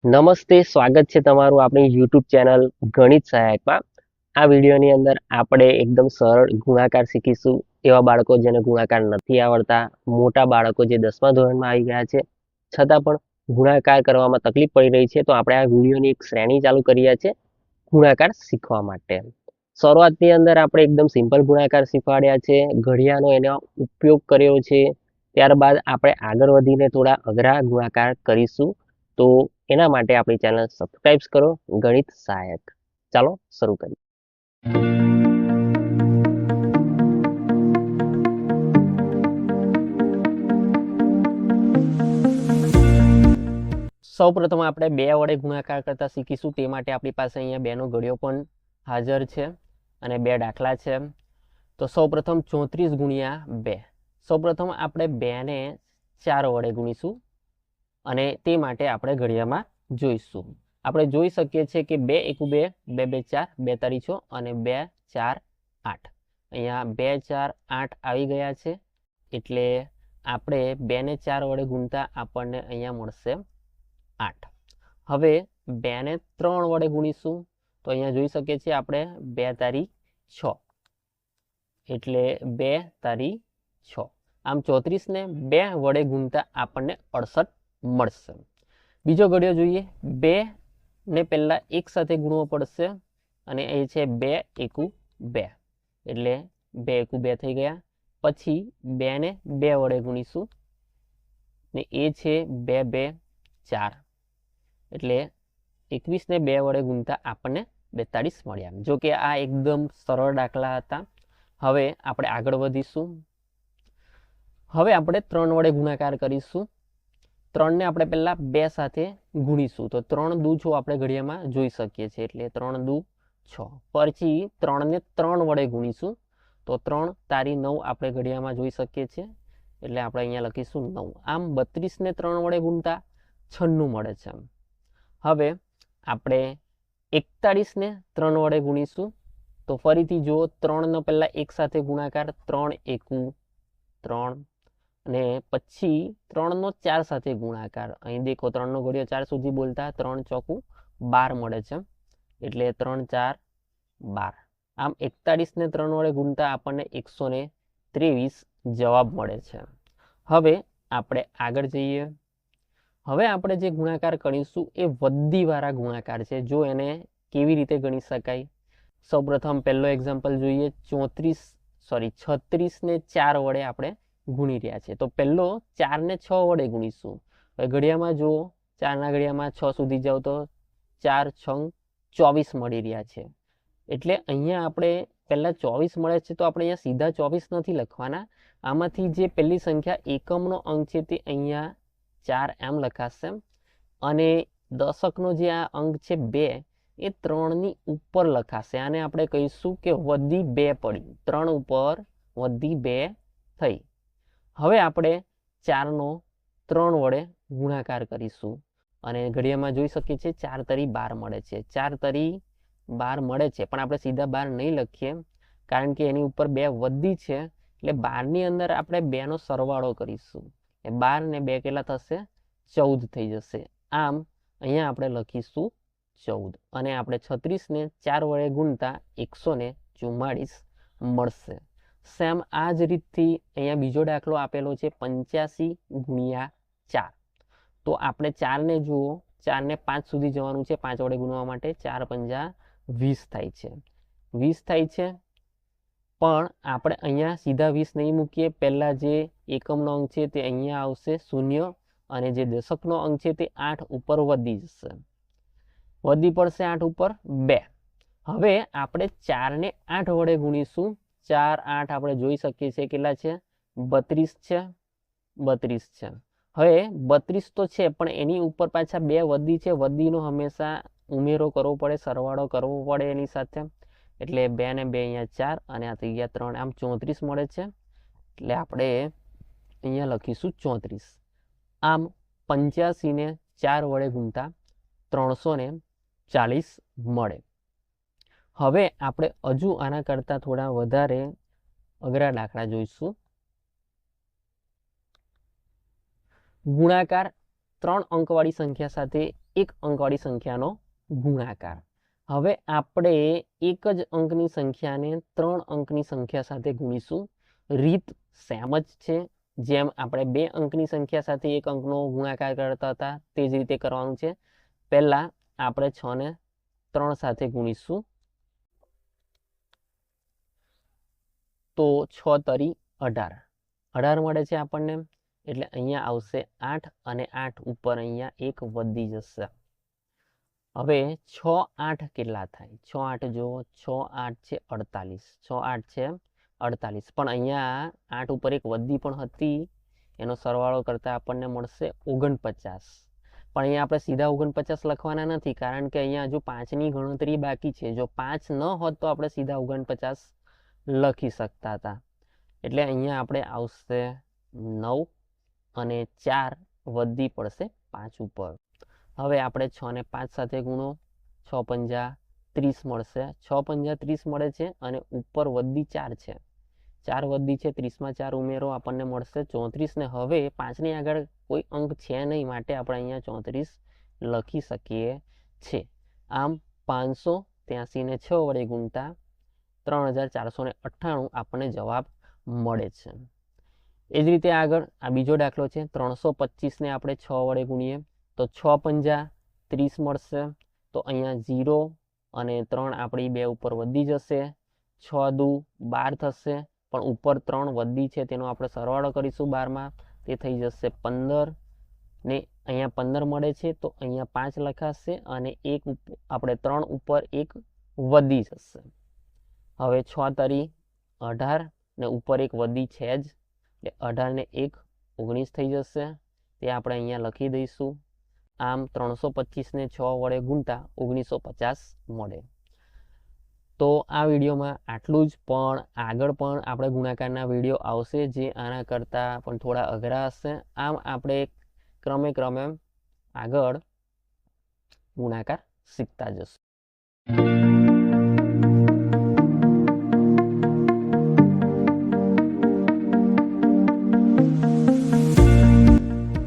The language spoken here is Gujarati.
નમસ્તે, સ્વાગત છે તમારું આપણી યુટ્યુબ ચેનલ ગણિત સહાયકમાં. આ વિડીયોની અંદર આપણે એકદમ સરળ ગુણાકાર શીખીશું. એવા બાળકો જેને ગુણાકાર નથી આવડતા, મોટા બાળકો જે 10મા ધોરણમાં આવી ગયા છે છતાં પણ ગુણાકાર કરવામાં તકલીફ પડી રહી છે, તો આપણે આ વિડીયોની એક શ્રેણી ચાલુ કરીએ છીએ ગુણાકાર શીખવા માટે. શરૂઆતની અંદર આપણે એકદમ સિમ્પલ ગુણાકાર શીખવાડ્યા છે, ઘડિયાનો એનો ઉપયોગ કર્યો છે. ત્યારબાદ આપણે આગળ વધીને થોડા અઘરા ગુણાકાર કરીશું. તો એના માટે આપણી ચેનલ સબસ્ક્રાઇબ કરો, ગણિત સહાયક. ચાલો શરૂ કરીએ. સૌપ્રથમ આપણે 2 વડે ગુણાકાર કરતા શીખીશું. તે માટે આપણી પાસે અહીંયા 2નો ઘડિયો પણ હાજર છે અને 2 દાખલા છે. તો સૌપ્રથમ 34 ગુણ્યા 2. સૌપ્રથમ આપણે 2ને 4 વડે ગુણીશું અને તે માટે આપણે ઘડિયામાં જોઈશું. આપણે જોઈ શકીએ છીએ કે 2 એકુ 2, 2 2 4, 2 તારી 6 અને 2 4 8. અહીંયા 2 4 8 આવી ગયા છે, એટલે આપણે 2ને 4 વડે ગુણતા આપણને અહીંયા મળશે 8. હવે 2ને 3 વડે ગુણીશું તો અહીંયા જોઈ શકીએ છીએ આપણે 2 તારી 6, એટલે 2 તારી 6. આમ 34ને 2 વડે ગુણતા આપણને 68 મળશે. બીજો ઘડિયો જોઈએ. 2 ને પહેલા એક સાથે ગુણવો પડશે અને એ છે 2 એકુ 2, એટલે 2 એકુ 2 થઈ ગયા. પછી 2ને 2 વડે ગુણીશું ને એ છે 2 2 4, એટલે 21ને 2 વડે ગુણતા આપણને 42 મળ્યા. જો કે આ એકદમ સરળ દાખલા હતા. હવે આપણે આગળ વધીશું. હવે આપણે 3 વડે ગુણાકાર કરીશું. 3ને આપણે પહેલા 2 સાથે ગુણીશું તો 3 દુ 6 આપણે ઘડિયામાં જોઈ શકીએ છીએ, એટલે 3 દુ 6. પછી 3ને 3 વડે ગુણીશું તો 3 તારી 9 આપણે ઘડિયામાં જોઈ શકીએ છીએ, એટલે આપણે અહીંયા લખીશું 9. આમ 32ને 3 વડે ગુણતા 96 મળે છે. હવે આપણે 41ને 3 વડે ગુણીશું તો ફરીથી જો 3નો પહેલા એક સાથે ગુણાકાર, 3 એકુ 3 અને પછી 3નો 4 સાથે ગુણાકાર. અહીં દેખો 3નો ઘડિયો 4 સુધી બોલતા 3 ચોકુ 12 મળે છે, એટલે 3 4 12. આમ 41ને 3 વડે ગુણતા આપણને 123 જવાબ મળે છે. હવે આપણે આગળ જઈએ. હવે આપણે જે ગુણાકાર કરીશું એ વધીવાળા ગુણાકાર છે. જો એને કેવી રીતે ગણી શકાય, સૌપ્રથમ પહેલો એક્ઝામ્પલ જોઈએ. 36ને 4 વડે આપણે ગુણી રહ્યા છે, તો પહેલો 4ને 6 વડે ગુણીશું. હવે ઘડિયામાં જુઓ, 4ના ઘડિયામાં 6 સુધી જાઓ તો 4 6 24 મળી રહ્યા છે, એટલે અહીંયા આપણે પહેલા 24 મળે છે તો આપણે અહીંયા સીધા 24 નથી લખવાના. આમાંથી જે પહેલી સંખ્યા એકમનો અંક છે તે અહીંયા 4 એમ લખાશે અને દશકનો જે આ અંક છે 2 એ 3ની ઉપર લખાશે. આને આપણે કહીશું કે વધી 2 પડી, 3 ઉપર વધી 2 થઈ. હવે આપણે 4નો 3 વડે ગુણાકાર કરીશું અને ઘડિયામાં જોઈ શકીએ છીએ 4 તરી 12 મળે છે. 4 તરી 12 મળે છે, પણ આપણે સીધા 12 નહીં લખીએ કારણ કે એની ઉપર 2 વધી છે, એટલે 12ની અંદર આપણે 2નો સરવાળો કરીશું. 12 ને 2 કેટલા થશે? 14 થઈ જશે. આમ અહીંયા આપણે લખીશું 14 અને આપણે 36ને 4 વડે ગુણતા 144 મળશે. સેમ આ જ રીતથી અહીંયા બીજો દાખલો આપેલો છે 85 ગુણ્યા 4. તો આપણે 4ને જુઓ, 4ને 5 સુધી જવાનું છે 5 વડે ગુણવા માટે. 4 પંજા 20 થાય છે, 20 થાય છે. પણ આપણે અહીંયા સીધા 20 નહીં મૂકીએ, પહેલા જે એકમનો અંક છે તે અહીંયા આવશે 0 અને જે દશકનો અંક છે તે 8 ઉપર વધી જશે, વધી પડશે 8 ઉપર 2. હવે આપણે 4ને 8 વડે ગુણીશું. 4 8 આપણે જોઈ શકીએ છીએ કેટલા છે? 32 છે, 32 છે. હવે 32 તો છે પણ એની ઉપર પાછા 2 વધી છે. વધીનો હંમેશા ઉમેરો કરવો પડે, સરવાળો કરવો પડે એની સાથે, એટલે 2 ને 2 અહીંયા 4 અને આ થઈ ગયા 3. આમ 34 મળે છે, એટલે આપણે અહીંયા લખીશું 34. આમ 85ને 4 વડે ગુણતા 340 મળે. હવે આપણે હજુ આના કરતા થોડા વધારે અઘરા દાખલા જોઈશું. ગુણાકાર 3 અંકવાળી સંખ્યા સાથે 1 અંકવાળી સંખ્યાનો ગુણાકાર. હવે આપણે એક જ અંકની સંખ્યાને 3 અંકની સંખ્યા સાથે ગુણીશું. રીત સેમ જ છે. જેમ આપણે 2 અંકની સંખ્યા સાથે 1 અંકનો ગુણાકાર કરતા હતા તે જ રીતે કરવાનું છે. પહેલા આપણે 6 ને 3 સાથે ગુણીશું. તો 6 તરી 18 18 મળે છે આપણને. એટલે અહીંયા આવશે 8 અને 8 ઉપર અહીંયા 1 વધી જશે. હવે 6 8 કેટલા થાય? 6 8 જો 6 8 છે 48. 6 8 છે 48. પણ અહીંયા 8 ઉપર 1 વધી પણ હતી. એનો સરવાળો કરતા આપણને મળશે 49. પણ અહીંયા આપણે સીધા 49 લખવાના નથી, કારણ કે અહીંયા હજુ 5ની ગણતરી બાકી છે. જો 5 ન હોત તો આપણે સીધા 49 લખી શકતા હતા. એટલે અહીંયા આપણે આવશે 9 અને 4 વધી પડશે 5 ઉપર. હવે આપણે 6 ને 5 સાથે ગુણો. 6 પંજા 30 મળશે. 6 પંજા 30 મળે છે અને ઉપર વધી 4 છે. 4 વધી છે, 30માં 4 ઉમેરો, આપણને મળશે 34. ને હવે 5ની આગળ કોઈ અંક છે નહીં, માટે આપણે અહીંયા 34 લખી શકીએ છીએ. આમ 583 ને 6 વડે ગુણતા 3498 આપણને જવાબ મળે છે. એ જ રીતે આગળ આ બીજો દાખલો છે. 325 ને આપણે 6 વડે ગુણીએ તો 6 પંજા 30 મળશે. તો અહીંયા 0 અને 3 આપણી 2 ઉપર વધી જશે. 6 દુ 12 થશે, પણ ઉપર 3 વધી છે તેનો આપણે સરવાળો કરીશું 12માં. તે થઈ જશે 15 ને અહીંયા 15 મળે છે તો અહીંયા 5 લખાશે અને આપણે 3 ઉપર 1 વધી જશે. હવે 6 તરી 18 ને ઉપર 1 વધી છે જ, એટલે 18 ને 1 19 થઈ જશે. તે આપણે અહીંયા લખી દઈશું. આમ 325 ને 6 વડે ગુણતા 1950 મળે. તો આ વિડીયોમાં આટલું જ, પણ આગળ પણ આપણે ગુણાકારના વિડીયો આવશે જે આના કરતાં પણ થોડા અઘરા હશે. આમ આપણે ક્રમે આગળ ગુણાકાર શીખતા જશું.